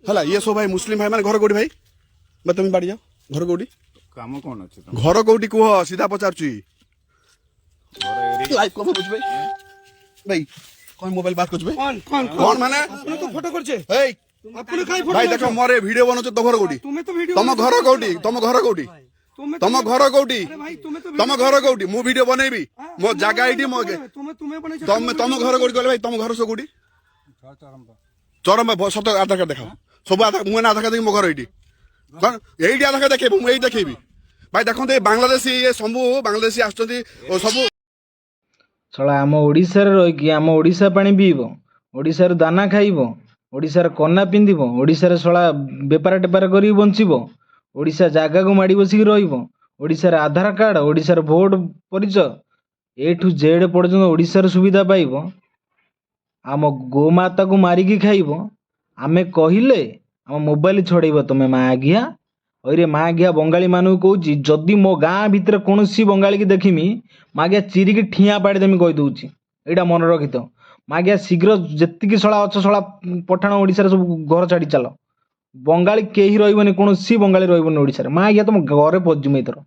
है ये सब भाई मुस्लिम भाई मैंने घर कौटी भाई मैं तुम बाड़ी जाओ घर कौटी काम कौन अच्छे घर कौटी कह सीधा पचार लाइव कौन बुझ भाई भाई कौन मोबाइल बात कर भाई कौन माने আপনি তো ফটো করছে এই আপনি কাই ফটো भाई देखो मोरे वीडियो बनोच तो घर कौटी তুমি তো ভিডিও तुम घर कौटी तुम घर कौटी তুমি तुम घर कौटी আরে ভাই তুমি তো तुम घर कौटी मु वीडियो बनैबी मो जागा आईडी मो তুমি তুমি বনাইছো तुम तुम घर कौटी कहले भाई तुम घर से कौटी चरम सत आधार कार्ड देखाओ सब आधार मुझे आधार कार्ड मो घर एटी एटी आधार कार्ड देखेबी मुझे देखेबी भाई देखो बांग्लादेशी ये सब बांग्लादेशी आसुचंती सब ଶଳା ଆମ ଓଡ଼ିଶାରେ ରହିକି ଆମ ଓଡ଼ିଶା ପାଣି ପିଇବ, ଓଡ଼ିଶାର ଦାନା ଖାଇବ, ଓଡ଼ିଶାର କନା ପିନ୍ଧିବ, ଓଡ଼ିଶାରେ ଶଳା ବେପାର ଟେପାର କରିକି ବଞ୍ଚିବ, ଓଡ଼ିଶା ଜାଗାକୁ ମାଡ଼ି ବସିକି ରହିବ, ଓଡ଼ିଶାର ଆଧାର କାର୍ଡ଼, ଓଡ଼ିଶାର ଭୋଟ ପରିଚୟ ଏ ଠୁ ଜେଡ୍ ପର୍ଯ୍ୟନ୍ତ ଓଡ଼ିଶାର ସୁବିଧା ପାଇବ। ଆମ ଗୋମାତାକୁ ମାରିକି ଖାଇବ। ଆମେ କହିଲେ ଆମ ମୋବାଇଲ ଛଡ଼େଇବ ତମେ ମା ଆଜ୍ଞା। ଅଇରେ ମା ଆଜ୍ଞା ବଙ୍ଗାଳୀ ମାନଙ୍କୁ କହୁଛି ଯଦି ମୋ ଗାଁ ଭିତରେ କୌଣସି ବଙ୍ଗାଳୀକି ଦେଖିମି ମା ଆଜ୍ଞା ଚିରିକି ଠିଆ ପାଡ଼ିଦେମି କହିଦେଉଛି। ଏଇଟା ମନେ ରଖିଥ ମା ଆଜ୍ଞା ଶୀଘ୍ର ଯେତିକି ଶଳା ଅଛ ଶଳା ପଠାଣ ଓଡ଼ିଶାରେ ସବୁ ଘର ଛାଡ଼ି ଚାଲ। ବଙ୍ଗାଳୀ କେହି ରହିବନି, କୌଣସି ବଙ୍ଗାଳୀ ରହିବନି ଓଡ଼ିଶାରେ। ମା ଆଜ୍ଞା ତମ ଘରେ ପହଞ୍ଚିମି ଏଥର।